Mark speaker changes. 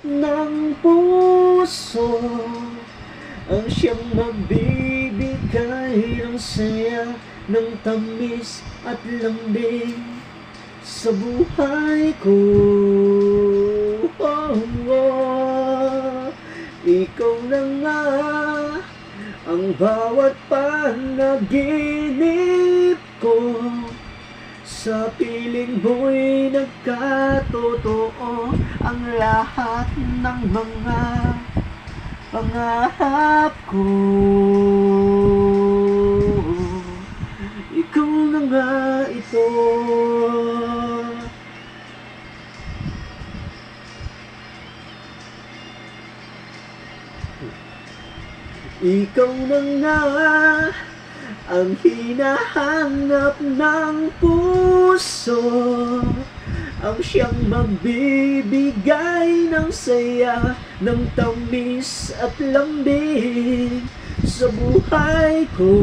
Speaker 1: ng puso, ang siyang magbibigay ng saya, ng tamis at lambing sa buhay ko. Oh, oh. Ikaw na nga ang bawat panaginip ko, sa piling mo'y nagkatotoo ang lahat ng mga pangarap ko. Ikaw na nga ito. Ikaw na nga ang hinahanap ng puso, ang siyang magbibigay ng saya, ng tamis at lambing sa buhay ko.